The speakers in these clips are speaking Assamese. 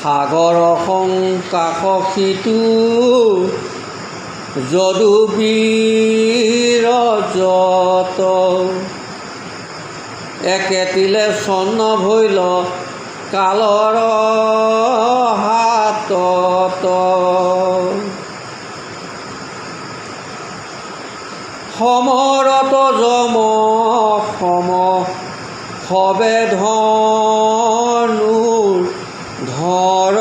সাগৰ সংকাশিতু যদু বিৰজত একেতিলে চন্ন ভৈল কালৰ হাতত সমৰত যম সম সবে ধনুৰ ধৰ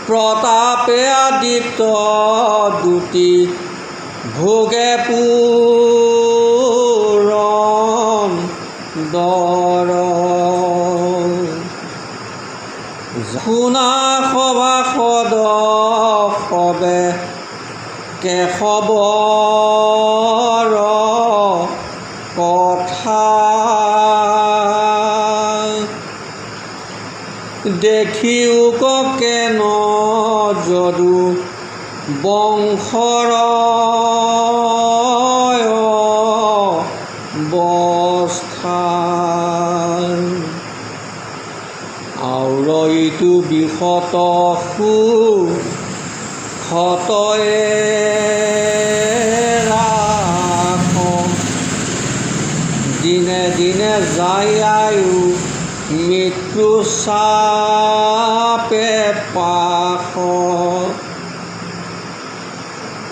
প্ৰতাপে আদিত্য দুটি ভোগে পুৰণ দৰ শুনা সভাসদ সবে কেশৱৰ কথা দেখিও কেন যদু বংশৰ অৱস্থা আৰু ইটো বিষত ক্ষতয়ে ৰাখ দিনে দিনে যায় আয়ু মৃত্যু চাপে পাশ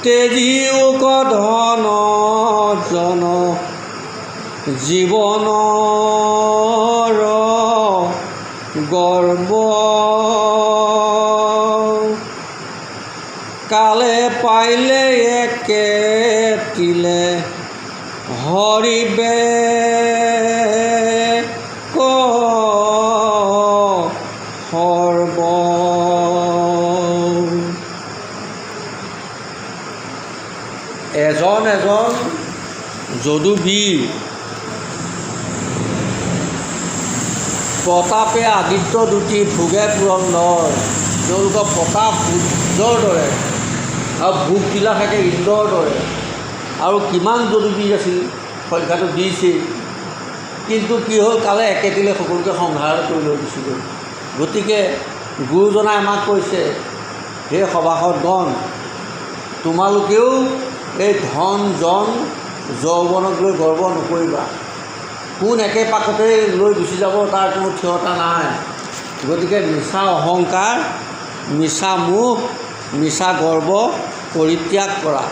তেজিও ধন জন জীৱনৰ গৰ্ব কালে পাইলে একেতিলে হৰিবে সৰ্ব এজন এজন যদুবীৰ প্ৰতাপে আদিত্য দুটি ভোগে পুৰন্দৰ তেওঁলোকৰ প্ৰতাপ সূৰ্যৰ দৰে আৰু ভোগবিলাক থাকে ইন্দ্ৰৰ দৰে আৰু কিমান যদুবীৰ আছিল সংখ্যাটো দিছেই কিন্তু কি হ'ল কালে একেতিলে সকলোকে সংহাৰ কৰি লৈ গুচি গ'ল গতিকে গুৰুজনাই আমাক কৈছে হে সভাসদগণ তোমালোকেও এই ধন জন যৌৱনক লৈ গৰ্ব নকৰিবা কোন একে পাকতে লৈ গুচি যাব তাৰ কোনো থিয়তা নাই গতিকে মিছা অহংকাৰ মিছা মোহ মিছা গৰ্ব পৰিত্যাগ কৰা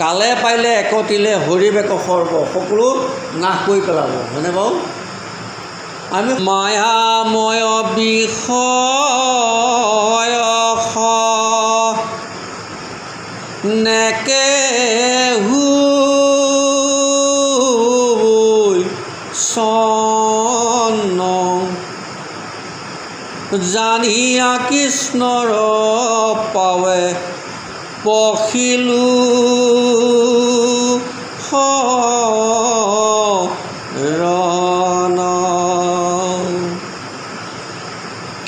কালে পাইলে একতিলে হৰিবেক সৰ্ব সকলো নাশ কৰি পেলাব হয়নে বাৰু আমি মায়াময় বিষয় নেকেহু চন্ন জানিয়া কৃষ্ণৰ পাৱে পখিলো শৰণ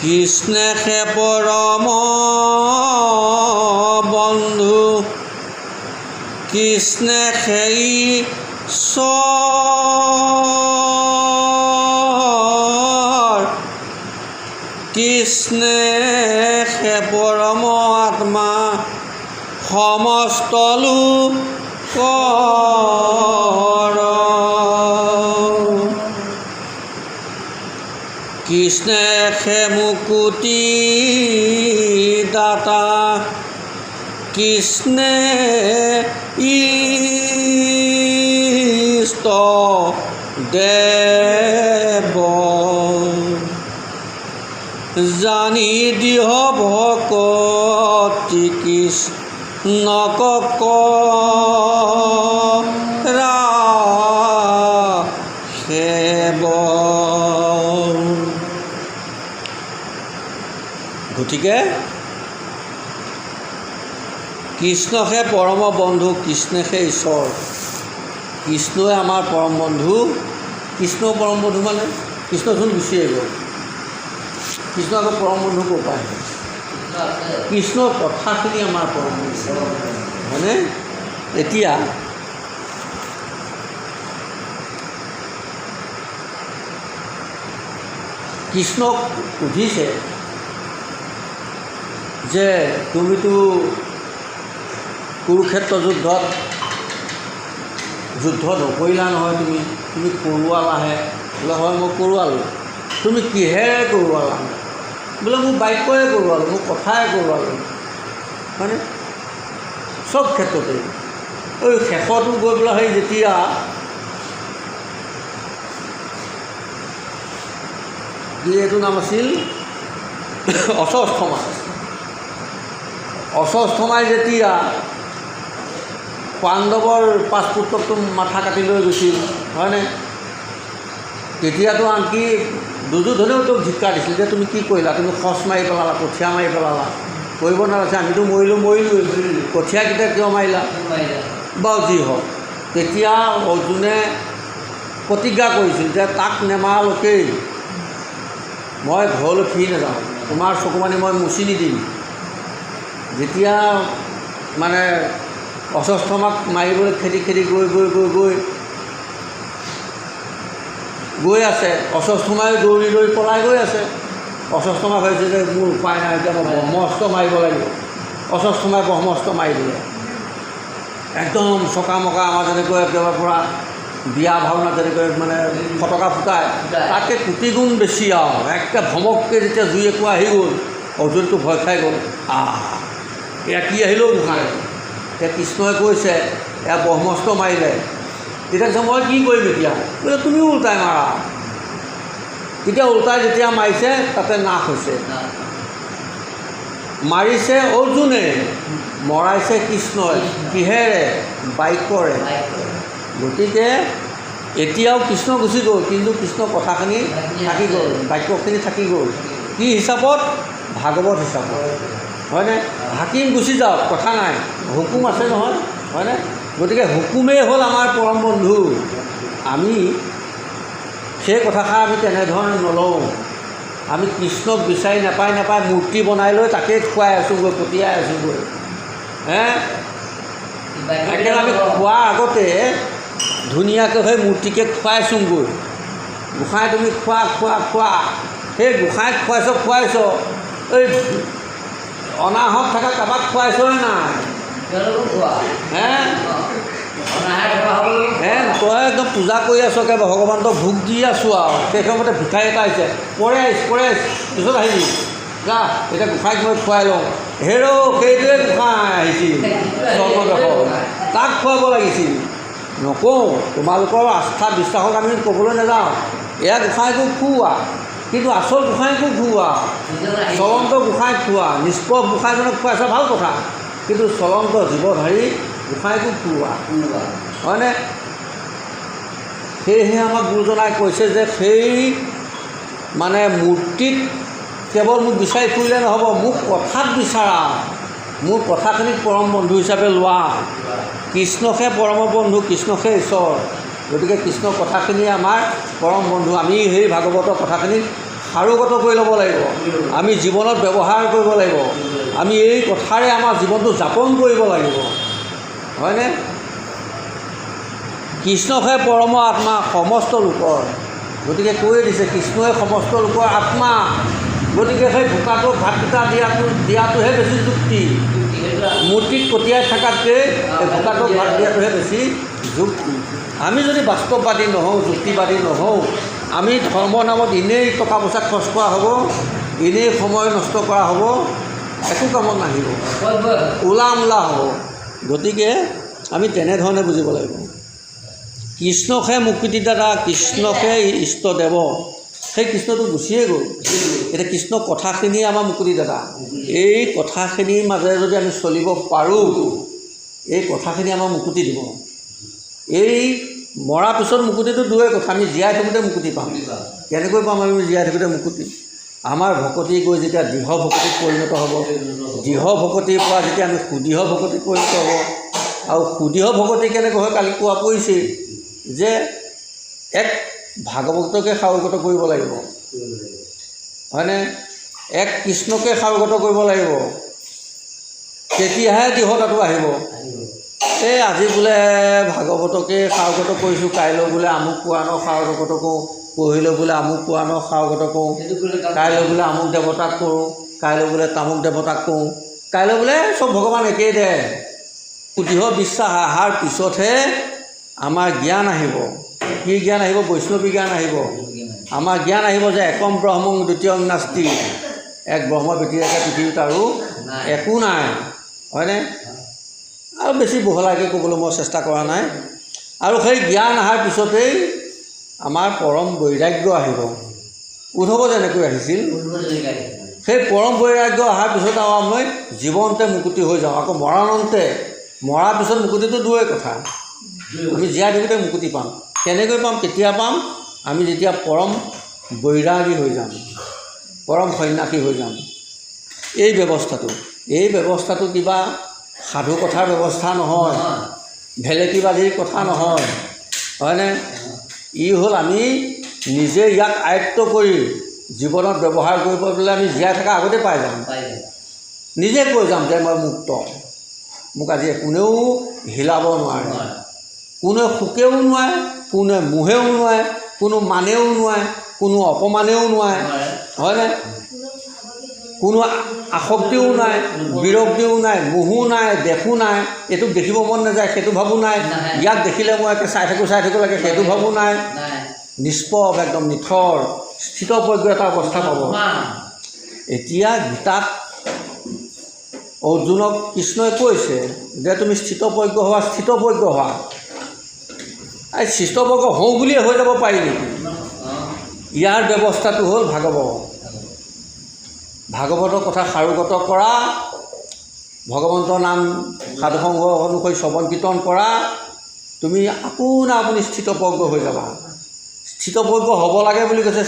কৃষ্ণে সে পৰম বন্ধু কৃষ্ণে সেই কৃষ্ণে সে পৰম আত্মা সমস্ত লোকৰ কৃষ্ণে সে মুকুতি দাতা কৃষ্ণে ইষ্ট দেৱ জানি দিহ ভকতি কৃষ্ণক সেৱ গতিকে কৃষ্ণহে পৰম বন্ধু কৃষ্ণহে ঈশ্বৰ কৃষ্ণই আমাৰ পৰম বন্ধু কৃষ্ণ পৰম বন্ধু মানে কৃষ্ণচোন গুচি আহিব কৃষ্ণ আকৌ পৰম বন্ধু ক'ৰ পৰা আহিব কৃষ্ণৰ কথাখিনি আমাৰ পৰম বন্ধু হয়নে এতিয়া কৃষ্ণক সুধিছে যে তুমিতো কুৰুক্ষেত্ৰ যুদ্ধ নকৰিলা নহয়, তুমি কৰোৱালাহে। বোলে হয় মই কৰোৱালোঁ। তুমি কিহেৰে কৰোৱালা? বোলে মোৰ বাক্যৰে কৰোৱালোঁ, মোৰ কথাৰে কৰোৱালোঁ। হয়নে? চব ক্ষেত্ৰতে এই শেষতো গৈ পেলাই সেই যেতিয়া এইটো নাম আছিল অশ্বস্থমাই যেতিয়া পাণ্ডৱৰ 5 পুত্ৰকটো মাথা কাটি লৈ গৈছিল, হয়নে? তেতিয়াতো আনকি দুৰ্যোধনেও তোক ধিক্কাৰ দিছিল যে তুমি কি কৰিলা, তুমি খচ মাৰি পেলালা, কঠীয়া মাৰি পেলালা, কৰিব নালাগে, আমিতো মৰিলোঁৱেই, কঠীয়াকেইটা কিয় মাৰিলা বাৰু যি হওক। তেতিয়া অৰ্জুনে প্ৰতিজ্ঞা কৰিছিল যে তাক নেমাৰালৈকেই মই ঘৰলৈ ফিৰি নাযাওঁ, তোমাৰ চকুমানি মই মুচি নিদিম। যেতিয়া মানে অশ্বস্থমাক মাৰিবলৈ খেদি গৈ আছে, অশ্বস্থমাই দৌৰি পলাই গৈ আছে। অশ্বস্থমা ভাবিছে যে মোৰ উপায় নাই, এতিয়া মই ব্ৰহ্মাস্ত্ৰ মাৰিব লাগিব। অশ্বস্থমাই ব্ৰহ্মাস্ত্ৰ মাৰি দিলে, একদম চকামকা আমাৰ যেনেকৈ একেবাৰে পৰা বিয়া ভাওনা যেনেকৈ মানে ফটকা ফুটায় তাতকৈ কোটি গুণ বেছি আৰু একে ভমককৈ যেতিয়া জুই একো আহি গ'ল, অৰ্জুনটো ভয় খাই গ'ল। এয়া কি আহিলেও গোসাঁই। এতিয়া কৃষ্ণই কৈছে এয়া ব্ৰহ্মাস্ত্ৰ মাৰিলে, তেতিয়া কৈছে মই কি কৰিম এতিয়া? বোলে তুমিও ওলটাই মাৰা। তেতিয়া ওলটাই যেতিয়া মাৰিছে তাতে নাশ হৈছে। মাৰিছে অৰ্জুনে, মৰাইছে কৃষ্ণই। কিহেৰে? বাক্যৰে। গতিকে এতিয়াও কৃষ্ণ গুচি গ'ল, কিন্তু কৃষ্ণৰ কথাখিনি থাকি গ'ল, বাক্যখিনি থাকি গ'ল। কি হিচাপত? ভাগৱত হিচাপত, হয়নে? হাকিম গুচি যাওক, কথা নাই, হুকুম আছে নহয়, হয়নে? গতিকে হুকুমেই হ'ল আমাৰ পৰম বন্ধু। আমি সেই কথাষাৰ আমি তেনেধৰণে নলওঁ। আমি কৃষ্ণক বিচাৰি নাপাই মূৰ্তি বনাই লৈ তাকেই খুৱাই আছোঁগৈ, পঠিয়াই আছোঁগৈ। একেবাৰে আমি খোৱাৰ আগতে ধুনীয়াকৈ সেই মূৰ্তিকে খুৱাইছোঁগৈ। গোসাঁই তুমি খোৱা। সেই গোসাঁইক খুৱাইছ, এই অনাহত থকা কাৰোবাক খুৱাইছই নাই? তই একদম পূজা কৰি আছ, একেবাৰে ভগৱানক ভোগ দি আছোঁ আৰু সেই সময়তে ভিক্ষাৰী এটা আহিছে, পৰে পিছত আহিবি যা, এতিয়া গোসাঁইক মই খুৱাই লওঁ। হেৰৌ সেইটোৱে গোসাঁই আহিছিল স্বৰ্গদেশত, তাক খুৱাব লাগিছিল। নকওঁ, তোমালোকৰ আস্থা বিশ্বাসক আমি ক'বলৈ নাযাওঁ, এয়া গোসাঁইকো খুওৱা, কিন্তু আচল গোসাঁইকো খুওৱা, চলন্ত গোসাঁইক খুওৱা। নিষ্পভ গোসাঁইজনক খুৱাইছ ভাল কথা, কিন্তু চলন্ত জীৱধাৰী গোসাঁইকো খুওৱা, হয়নে? সেয়েহে আমাক গুৰুজনাই কৈছে যে সেই মানে মূৰ্তিত কেৱল মোক বিচাৰি ফুৰিলে নহ'ব, মোক কথাত বিচাৰা, মোৰ কথাখিনিক পৰম বন্ধু হিচাপে লোৱা। কৃষ্ণকহে পৰম বন্ধু, কৃষ্ণকহে ঈশ্বৰ। গতিকে কৃষ্ণৰ কথাখিনি আমাৰ পৰম বন্ধু। আমি সেই ভাগৱতৰ কথাখিনি সাৰোগত কৰি ল'ব লাগিব, আমি জীৱনত ব্যৱহাৰ কৰিব লাগিব, আমি এই কথাৰে আমাৰ জীৱনটো যাপন কৰিব লাগিব, হয়নে? কৃষ্ণকহে পৰম আত্মা সমস্ত লোকৰ। গতিকে কৈ দিছে কৃষ্ণই সমস্ত লোকৰ আত্মা। গতিকে সেই ভোকাটোক ভাতকেইটা দিয়াটোহে বেছি যুক্তি। মূৰ্তিত কটিয়াই থকাতকৈ এই ভোকাটোক ভাত দিয়াটোহে বেছি যুক্তি। আমি যদি বাস্তৱবাদী নহওঁ, যুক্তিবাদী নহওঁ, আমি ধৰ্মৰ নামত এনেই টকা পইচা খৰচ কৰা হ'ব, এনেই সময় নষ্ট কৰা হ'ব, একো কামত নাহিব, উলা হ'ব। গতিকে আমি তেনেধৰণে বুজিব লাগিব। কৃষ্ণকহে মুক্তিদাতা, কৃষ্ণকহে ইষ্টদেৱ। সেই কৃষ্ণটো গুচিয়ে গ'ল। এতিয়া কৃষ্ণ কথাখিনিয়ে আমাৰ মুক্তিদাতা। এই কথাখিনিৰ মাজেৰে যদি আমি চলিব পাৰোঁ, এই কথাখিনি আমাৰ মুকুতি দিব। এই মৰাৰ পিছত মুকুতিটো দূৰৰে কথা, আমি জীয়াই থাকোঁতে মুকুতি পাম। কেনেকৈ পাম আমি জীয়াই থাকোঁতে মুকুতি? আমাৰ ভকতি গৈ যেতিয়া দৃঢ় ভকতিত পৰিণত হ'ব, দৃঢ় ভকতিৰ পৰা যেতিয়া আমি সুদৃঢ় ভকতিত পৰিণত হ'ব, আৰু সুদৃঢ় ভকতি কেনেকৈ হয় কালি কোৱা পৰিছে যে এক ভাগৱতকে সাৰোগত কৰিব লাগিব, হয়নে? এক কৃষ্ণকে সাৰোগত কৰিব লাগিব, তেতিয়াহে দৃঢ়তাটো আহিব। আজি বোলে ভাগৱতকে সাৰোগত কৰিছোঁ, কাইলৈ বোলে আমুক পুৰাণৰ সাৰোগত কৰোঁ, পৰহিলৈ বোলে আমুক পুৰাণৰ সাৰগত কৰোঁ, কাইলৈ বোলে আমুক দেৱতাক কৰোঁ, কাইলৈ বোলে তামুক দেৱতাক কৰোঁ, কাইলৈ বোলে চব ভগৱান একেই দে। দৃঢ় বিশ্বাস অহাৰ পিছতহে আমাৰ জ্ঞান আহিব। কি জ্ঞান আহিব? বৈষ্ণৱী জ্ঞান আহিব। আমাৰ জ্ঞান আহিব যে একম ব্ৰহ্মং দ্বিতীয়ং নাস্তি, এক ব্ৰহ্ম ব্যতিৰেকে পৃথিৱীত আৰু একো নাই, হয়নে? আৰু বেছি বহলাকৈ ক'বলৈ মই চেষ্টা কৰা নাই। আৰু সেই জ্ঞান অহাৰ পিছতেই আমাৰ পৰম বৈৰাগ্য আহিব। উদ্ধৱ যেনেকৈ আহিছিল, সেই পৰম বৈৰাগ্য অহাৰ পিছত আৰু আমি জীৱনতে মুকুতি হৈ যাওঁ। আকৌ মৰাণন্তে, মৰাৰ পিছত মুকুতিটো দূৰৰে কথা, আমি জীয়াই থাকোঁতে মুকুতি পাম। কেনেকৈ পাম? কেতিয়া পাম? আমি যেতিয়া পৰম বৈৰাগী হৈ যাম, পৰম সন্যাসী হৈ যাম। এই ব্যৱস্থাটো কিবা সাধু কথাৰ ব্যৱস্থা নহয়, ভেলেকিবাদীৰ কথা নহয়, হয়নে? ই হ'ল আমি নিজে ইয়াক আয়ত্ব কৰি জীৱনত ব্যৱহাৰ কৰিব পেলাই আমি জীয়াই থকা আগতে পাই যাম। নিজে কৈ যাম যে মই মুক্ত, মোক আজি কোনেও হিলাব নোৱাৰে, কোনেও সুকেও নোৱাৰে, কোনে মোহেও নোৱাৰে, কোনো মানেও নোৱাৰে, কোনো অপমানেও নোৱাৰে, হয়নে? কোনো আসক্তিও নাই, বিৰক্তিও নাই, মোহো নাই, দেখো নাই, এইটোক দেখিব মন নাযায় সেইটো ভাবো নাই, ইয়াক দেখিলে মই একে চাই থাকোঁ লাগে সেইটো ভাবো নাই। নিষ্পভ, একদম নিথৰ স্থিতপ্ৰজ্ঞ এটা অৱস্থা পাব। এতিয়া গীতাত অৰ্জুনক কৃষ্ণই কৈছে যে তুমি স্থিতপ্ৰজ্ঞ হোৱা, স্থিতপ্ৰজ্ঞ হোৱা। এই স্থিতপ্ৰজ্ঞ হওঁ বুলিয়ে হৈ যাব পাৰি নেকি? ইয়াৰ ব্যৱস্থাটো হ'ল ভাগৱতৰ কথা সাৰোগত কৰা, ভগৱন্তৰ নাম সাধুসংগ অনুসৰি শ্ৰৱণ কীৰ্তন কৰা, তুমি আপোনা আপুনি স্থিতপ্ৰজ্ঞ হৈ যাবা। স্থিতপ্ৰজ্ঞ হ'ব লাগে বুলি কৈছে,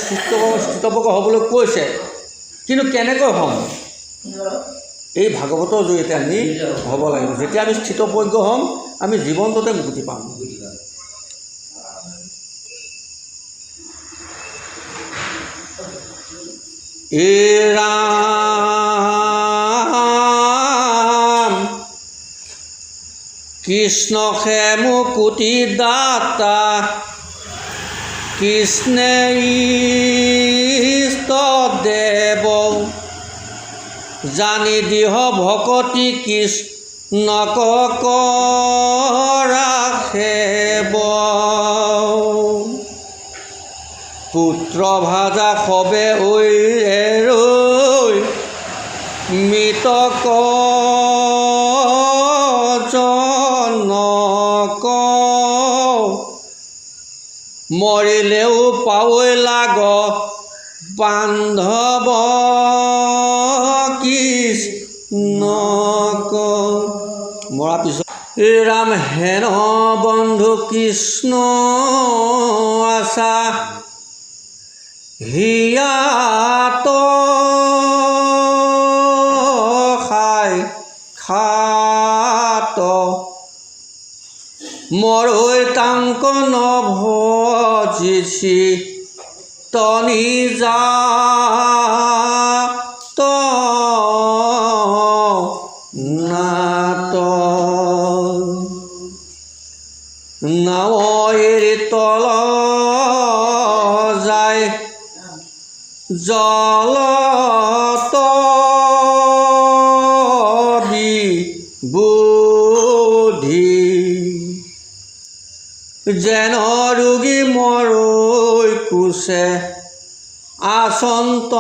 স্থিতপ্ৰজ্ঞ হ'বলৈ কৈছে, কিন্তু কেনেকৈ হ'ম? এই ভাগৱতৰ জৰিয়তে আমি হ'ব লাগিব। যেতিয়া আমি স্থিতপ্ৰজ্ঞ হ'ম, আমি জীৱনটোতে মুক্তি পাম। ৰাম কৃষ্ণকে মুকুতি দাতা, কৃষ্ণে ইষ্ট দেৱ, জানি দিহ ভকতি কৃষ্ণক কৰা সেৱ। পুত্ৰ ভাজা সবে ঐ মৃতক জনক, মৰিলেও পাৱৈ লাগ বান্ধৱ কৃষ্ণক। মৰাৰ পিছত ৰাম হেন বন্ধু কৃষ্ণ আছা, হিয়াত খাত মৰৈ তাংক নভজিছি, তনি যাত নাত। নাৱৰ তল যায় জলত বিবুধি, যেন ৰোগী মৰৈ কোছে আচন্ত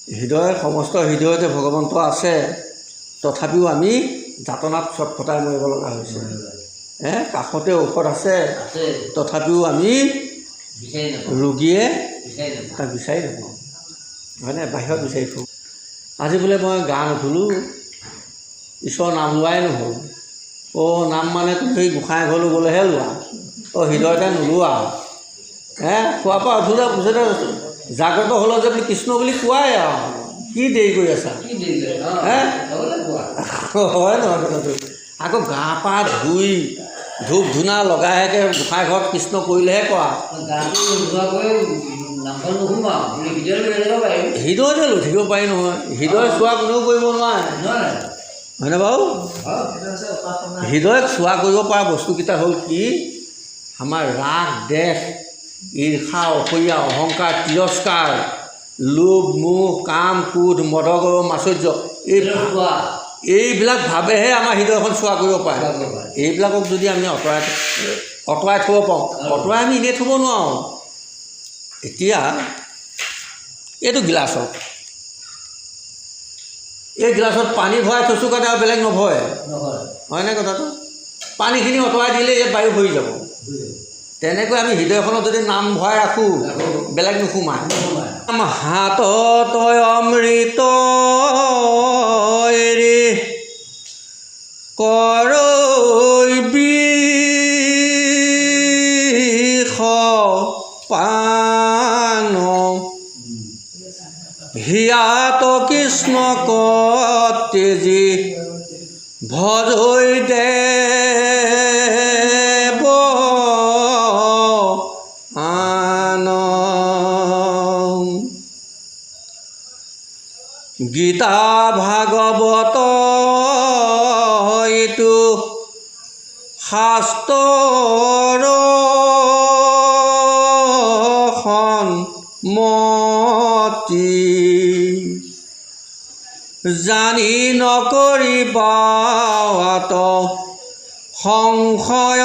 হৃদয়, সমস্ত হৃদয়তে ভগৱন্ত আছে, তথাপিও আমি যাতনাত ছটফটাই মৰিব লগা হৈছে। কাষতে ঔষধ আছে, তথাপিও আমি ৰোগীয়ে তাক বিচাৰি নাপাওঁ, হয়নে? বাহিৰত বিচাৰি ফুৰোঁ। আজি বোলে মই গা নুধুলোঁ, ঈশ্বৰৰ নাম লোৱাই নহ'ল। নাম মানে তুমি গোঁসাই ঘৰলৈ গ'লেহে লোৱা, হৃদয়তে নোলোৱা। খোৱাৰ পৰা উঠোতে পিছতে জাগ্ৰত হ'লেও যে বুলি কৃষ্ণ বুলি কোৱাই আৰু কি দেৰি কৰি আছা? হয় নহয় কথাটো? আকৌ গা পা ধুই ধূপ ধূনা লগাইকে গোঁসাই ঘৰত কৃষ্ণ কৰিলেহে কোৱা। হৃদয়তে লৈ থাকিব পাৰি নহয়, হৃদয় চোৱা কোনেও কৰিব নোৱাৰে। হয়নে বাৰু? হৃদয়ক চোৱা কৰিব পৰা বস্তুকেইটা হ'ল কি? আমাৰ ৰাগ দেশ, ঈৰ্ষা, অসূয়া, অহংকাৰ, তিৰস্কাৰ, লোভ, মোহ, কাম, ক্ৰোধ, মদগৰ্ব, মাচুৰ্য, এইবিলাক ভাৱেহে আমাৰ হৃদয়খন চোৱা কৰিব পাৰে। এইবিলাকক যদি আমি আঁতৰাই থ'ব পাৰোঁ, আঁতৰাই আমি এনেই থ'ব নোৱাৰোঁ। এতিয়া এইটো গিলাচত, এই গিলাচত পানী ভৰাই থৈছোঁ কাৰণে আৰু বেলেগ নভৰে, হয়নে কথাটো? পানীখিনি আঁতৰাই দিলে ইয়াত বায়ু ভৰি যাব। তেনেকৈ আমি হৃদয়খনত যদি নাম ভৰাই ৰাখোঁ, বেলেগ নোসোমায়। হাতত অমৃত এৰি বিষ পান, হিয়াত কৃষ্ণ তেজী ভজৈ দেৱ আন। গীতা ভাগৱত এইটো শাস্ত্ৰৰ সন্মতি, জানি নকৰিবা সংশয়